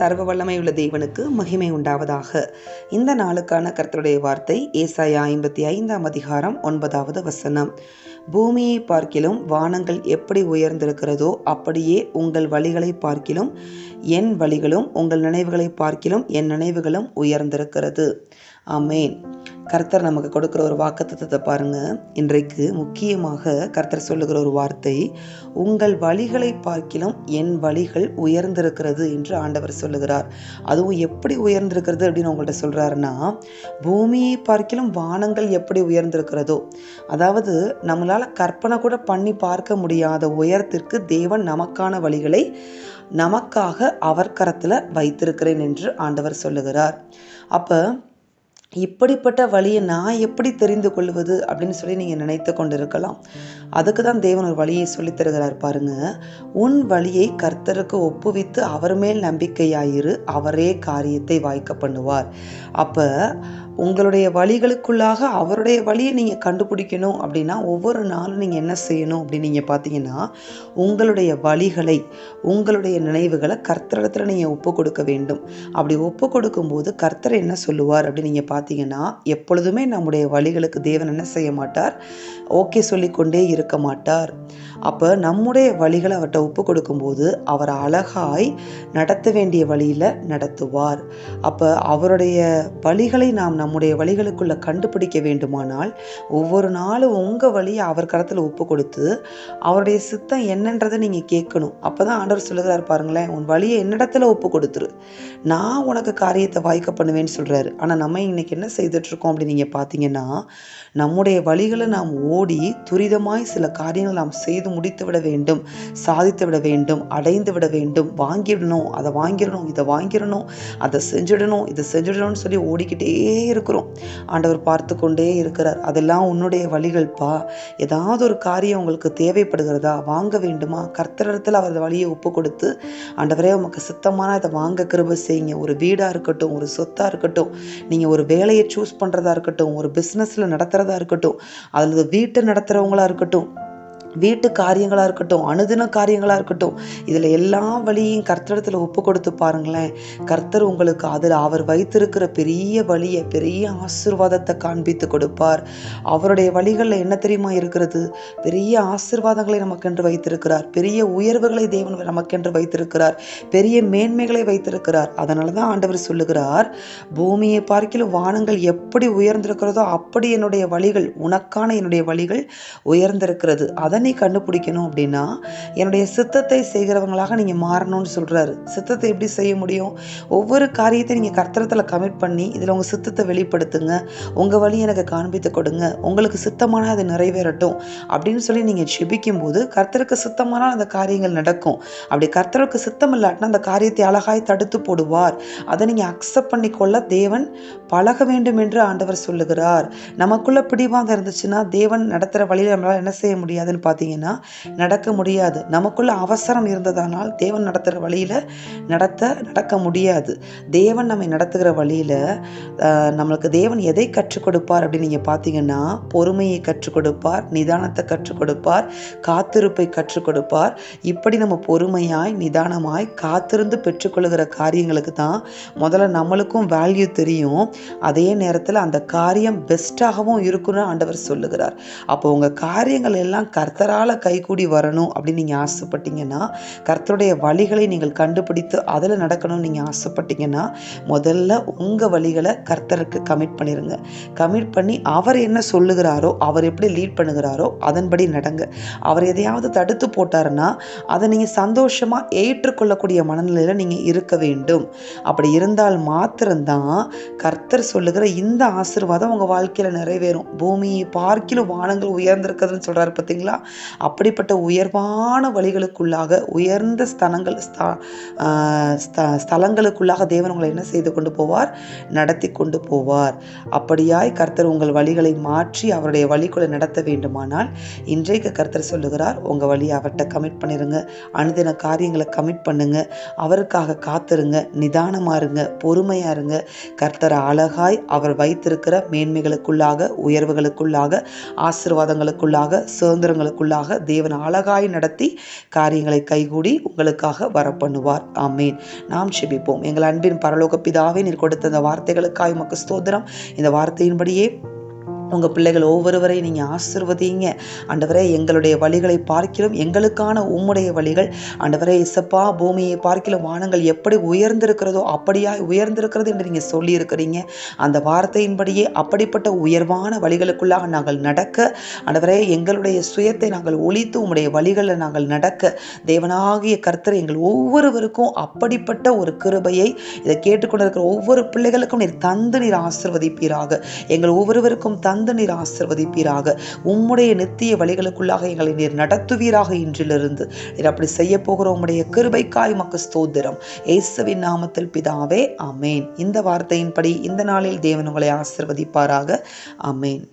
சர்வ வல்லமை உள்ள தேவனுக்கு மகிமை உண்டாவதாக. இந்த நாளுக்கான கர்த்தருடைய வார்த்தை ஏசாயா 55 அதிகாரம் 9வது வசனம். பூமியை பார்க்கிலும் வானங்கள் எப்படி உயர்ந்திருக்கிறதோ அப்படியே உங்கள் வழிகளை பார்க்கிலும் என் வழிகளும் உங்கள் நினைவுகளை பார்க்கிலும் என் நினைவுகளும் உயர்ந்திருக்கிறது. ஆமேன். கர்த்தர் நமக்கு கொடுக்குற ஒரு வாக்குத்தத்தத்தை பாருங்க. இன்றைக்கு முக்கியமாக கர்த்தர் சொல்லுகிற ஒரு வார்த்தை, உங்கள் வழிகளை பார்க்கிலும் என் வழிகள் உயர்ந்திருக்கிறது என்று ஆண்டவர் சொல்லுகிறார். அதுவும் எப்படி உயர்ந்திருக்கிறது அப்படின்னு உங்கள்கிட்ட சொல்றாருன்னா, பூமியை பார்க்கிலும் வானங்கள் எப்படி உயர்ந்திருக்கிறதோ, அதாவது நம்மளால கற்பனை கூட பண்ணி பார்க்க முடியாத உயரத்திற்கு தேவன் நமக்கான வழிகளை நமக்காக அவர் கரத்துல வைத்திருக்கிறேன் என்று ஆண்டவர் சொல்லுகிறார். அப்ப இப்படிப்பட்ட வழியை நான் எப்படி தெரிந்து கொள்வது அப்படின்னு சொல்லி நீங்கள் நினைத்து கொண்டு இருக்கலாம். அதுக்கு தான் தேவன் ஒரு வழியை சொல்லித் தருகிறார் பாருங்க. உன் வழியை கர்த்தருக்கு ஒப்புவித்து அவர் மேல் நம்பிக்கையாயிரு, அவரே காரியத்தை வாய்க்க பண்ணுவார். அப்போ உங்களுடைய வழிகளுக்குள்ளாக அவருடைய வழியை நீங்கள் கண்டுபிடிக்கணும் அப்படின்னா ஒவ்வொரு நாளும் நீங்கள் என்ன செய்யணும் அப்படின்னு நீங்கள் பார்த்தீங்கன்னா, உங்களுடைய வழிகளை உங்களுடைய நினைவுகளை கர்த்தரிடத்தில் நீங்கள் ஒப்பு கொடுக்க வேண்டும். அப்படி ஒப்பு கொடுக்கும்போது கர்த்தர் என்ன சொல்லுவார் அப்படின்னு நீங்கள் பார்த்தீங்கன்னா, எப்பொழுதுமே நம்முடைய வழிகளுக்கு தேவன் என்ன செய்ய மாட்டார், ஓகே சொல்லிக்கொண்டே இருக்க மாட்டார். அப்போ நம்முடைய வழிகளை அவர்கிட்ட ஒப்பு கொடுக்கும்போது அவர் அழகாய் நடத்த வேண்டிய வழியில் நடத்துவார். அப்போ அவருடைய வழிகளை நாம் நம்முடைய வழிகளுக்குள்ள கண்டுபிடிக்க வேண்டுமானால் ஒவ்வொரு நாளும் உங்கள் வழியை அவர் கரத்தில் ஒப்பு கொடுத்து அவருடைய சித்தம் என்னன்றதை நீங்கள் கேட்கணும். அப்போ தான் ஆண்டவர் சொல்லுகிறார் பாருங்களேன், உன் வழியை என்னிடத்துல ஒப்பு கொடுத்துரு, நான் உனக்கு காரியத்தை வாய்க்க பண்ணுவேன்னு சொல்கிறாரு. ஆனால் நம்ம இன்னைக்கு என்ன செய்துட்ருக்கோம் அப்படின்னு நீங்கள் பார்த்தீங்கன்னா, நம்முடைய வழிகளை நாம் ஓடி துரிதமாய் சில காரியங்கள் நாம் செய்து முடித்து விட வேண்டும், சாதித்து விட வேண்டும், அடைந்து விட வேண்டும், வாங்கிடணும், அதை வாங்கிடணும், இதை வாங்கிடணும், அதை செஞ்சிடணும், இதை செஞ்சிடணும்னு சொல்லி ஓடிக்கிட்டே இருக்கிறோம். ஆண்டவர் பார்த்து கொண்டே இருக்கிறார். அதெல்லாம் உன்னுடைய வழிகள்ப்பா. ஏதாவது ஒரு காரியம் உங்களுக்கு தேவைப்படுகிறதா, வாங்க வேண்டுமா, கர்த்தரிடத்தில் அவர் வழியை ஒப்பு கொடுத்து, ஆண்டவரே உமக்கு சித்தமான இதை வாங்க கிருபை செய்யுங்க. ஒரு வீடாக இருக்கட்டும், ஒரு சொத்தாக இருக்கட்டும், நீங்கள் ஒரு வேலையை சூஸ் பண்ணுறதா இருக்கட்டும், ஒரு பிஸ்னஸில் நடத்துகிறதா இருக்கட்டும், அதில் வீட்டை நடத்துகிறவங்களா இருக்கட்டும், வீட்டு காரியங்களாக இருக்கட்டும், அனுதின காரியங்களாக இருக்கட்டும், இதில் எல்லா வழியையும் கர்த்தரிடத்தில் ஒப்பு கொடுத்து பாருங்களேன். கர்த்தர் உங்களுக்கு அதில் அவர் வைத்திருக்கிற பெரிய வழியை, பெரிய ஆசீர்வாதத்தை காண்பித்து கொடுப்பார். அவருடைய வழிகளில் என்ன தெரியுமா இருக்கிறது, பெரிய ஆசீர்வாதங்களை நமக்கென்று வைத்திருக்கிறார், பெரிய உயர்வுகளை தேவன் நமக்கென்று வைத்திருக்கிறார், பெரிய மேன்மைகளை வைத்திருக்கிறார். அதனால தான் ஆண்டவர் சொல்லுகிறார், பூமியை பார்க்கிலும் வானங்கள் எப்படி உயர்ந்திருக்கிறதோ அப்படி என்னுடைய வழிகள், உனக்கான என்னுடைய வழிகள் உயர்ந்திருக்கிறது. அதை நீ கண்டுபிடிக்கணும் அப்படின்னா என்னுடைய சித்தத்தை செய்கிறவங்களாக நீங்கள் மாறணும்னு சொல்கிறாரு. சித்தத்தை எப்படி செய்ய முடியும்? ஒவ்வொரு காரியத்தை நீங்கள் கர்த்தரத்தில் கமிட் பண்ணி இதில் உங்கள் சித்தத்தை வெளிப்படுத்துங்க, உங்கள் வழி எனக்கு காண்பித்து கொடுங்க, உங்களுக்கு சித்தமான அது நிறைவேறட்டும் அப்படின்னு சொல்லி நீங்கள் ஜெபிக்கும் போது கர்த்தருக்கு சித்தமான அந்த காரியங்கள் நடக்கும். அப்படி கர்த்தருக்கு சித்தம் இல்லாட்டினா அந்த காரியத்தை அழகாய் தடுத்து போடுவார். அதை நீங்கள் அக்செப்ட் பண்ணிக்கொள்ள தேவன் பழக வேண்டும் என்று ஆண்டவர் சொல்லுகிறார். நமக்குள்ள பிடிவாதம் இருந்துச்சுன்னா தேவன் நடத்துகிற வழியில் நம்மளால் என்ன செய்ய முடியாதுன்னு பார்த்தீங்கன்னா நடக்க முடியாது. நமக்குள்ள அவசரம் இருந்ததானால் தேவன் நடத்துகிற வழியில் நடக்க முடியாது. தேவன் நம்மை நடத்துகிற வழியில் நம்மளுக்கு தேவன் எதை கற்றுக் கொடுப்பார் அப்படின்னு நீங்கள் பார்த்தீங்கன்னா, பொறுமையை கற்றுக் கொடுப்பார், நிதானத்தை கற்றுக் கொடுப்பார், காத்திருப்பை கற்றுக் கொடுப்பார். இப்படி நம்ம பொறுமையாய் நிதானமாய் காத்திருந்து பெற்றுக்கொள்கிற காரியங்களுக்கு தான் முதல்ல நம்மளுக்கும் வேல்யூ தெரியும். அதே நேரத்தில் அந்த காரியம் பெஸ்ட்டாகவும் இருக்குன்னு ஆண்டவர் சொல்லுகிறார். அப்போ உங்கள் காரியங்கள் எல்லாம் கர்த்தரால் கைகூடி வரணும் அப்படின்னு நீங்கள் ஆசைப்பட்டீங்கன்னா, கர்த்தருடைய வழிகளை நீங்கள் கண்டுபிடித்து அதில் நடக்கணும்னு நீங்கள் ஆசைப்பட்டீங்கன்னா, முதல்ல உங்கள் வழிகளை கர்த்தருக்கு கமிட் பண்ணிடுங்க. கமிட் பண்ணி அவர் என்ன சொல்லுகிறாரோ, அவர் எப்படி லீட் பண்ணுகிறாரோ அதன்படி நடங்க. அவர் எதையாவது தடுத்து போட்டாருன்னா அதை நீங்கள் சந்தோஷமாக ஏற்றுக்கொள்ளக்கூடிய மனநிலையில் நீங்கள் இருக்க வேண்டும். அப்படி இருந்தால் மாத்திரம்தான் கர்த்தர் சொல்லுகிற இந்த ஆசீர்வாதம் உங்கள் வாழ்க்கையில் நிறைவேறும். பூமியை பார்க்கிலும் வானங்கள் உயர்ந்திருக்கிறதுன்னு சொல்கிறார் பார்த்தீங்களா? அப்படிப்பட்ட உயர்வான வழிகளுக்குள்ளாக, உயர்ந்த ஸ்தலங்களுக்குள்ளாக தேவன் உங்களை என்ன செய்து கொண்டு போவார், நடத்தி கொண்டு போவார். அப்படியாய் கர்த்தர் உங்கள் வழிகளை மாற்றி அவருடைய வழிக்குள்ளே நடத்த வேண்டுமானால் இன்றைக்கு கர்த்தர் சொல்லுகிறார், உங்கள் வழியை அவர்கிட்ட கமிட் பண்ணிருங்க, அனுதின காரியங்களை கமிட் பண்ணுங்க, அவருக்காக காத்திருங்க, நிதானமாக இருங்க, பொறுமையாக இருங்க. கர்த்தரை அழகாய் அவர் வைத்திருக்கிற மேன்மைகளுக்குள்ளாக, உயர்வுகளுக்குள்ளாக, ஆசீர்வாதங்களுக்குள்ளாக, சுதந்திரங்களுக்குள்ளாக வழிகளுக்குள்ளாக தேவன் அழகாய் நடத்தி காரியங்களை கைகூடி உங்களுக்காக வரப்பண்ணுவார். ஆமேன். நாம் செபிப்போம். எங்கள் அன்பின் பரலோக பிதாவே, நீர் கொடுத்த இந்த வார்த்தைகளுக்காய் உமக்கு ஸ்தோத்திரம். இந்த வார்த்தையின்படியே உங்கள் பிள்ளைகள் ஒவ்வொருவரையும் நீங்கள் ஆசிர்வதிங்க ஆண்டவரே. எங்களுடைய வழிகளை பார்க்கிலும் எங்களுக்கான உம்முடைய வழிகள் ஆண்டவரே இசப்பா, பூமியை பார்க்கிலும் வானங்கள் எப்படி உயர்ந்திருக்கிறதோ அப்படியாய் உயர்ந்திருக்கிறது என்று நீங்கள் சொல்லியிருக்கிறீங்க. அந்த வார்த்தையின்படியே அப்படிப்பட்ட உயர்வான வழிகளுக்குள்ளாக நாங்கள் நடக்க ஆண்டவரே, எங்களுடைய சுயத்தை நாங்கள் ஒழித்து உம்முடைய வழிகளில் நாங்கள் நடக்க தேவனாகிய கர்த்தர் எங்கள் ஒவ்வொருவருக்கும் அப்படிப்பட்ட ஒரு கிருபையை இதை கேட்டுக்கொண்டிருக்கிற ஒவ்வொரு பிள்ளைகளுக்கும் நீர் தந்து நீர் ஆசிர்வதிப்பீராக. எங்கள் ஒவ்வொருவருக்கும் தந்து நீர் ஆசிர்வதிப்பீராக. உம்முடைய நித்திய வழிகளுக்குள்ளாக எங்களை நீர் நடத்துவீராக. இன்றிலிருந்து நீர் அப்படி செய்ய போகிற உம்முடைய கிருபைக்காய் உமக்கு ஸ்தோத்திரம். இயேசுவின் நாமத்தில் பிதாவே, ஆமேன். இந்த வார்த்தையின்படி இந்த நாளில் தேவன் உங்களை ஆசிர்வதிப்பாராக. ஆமேன்.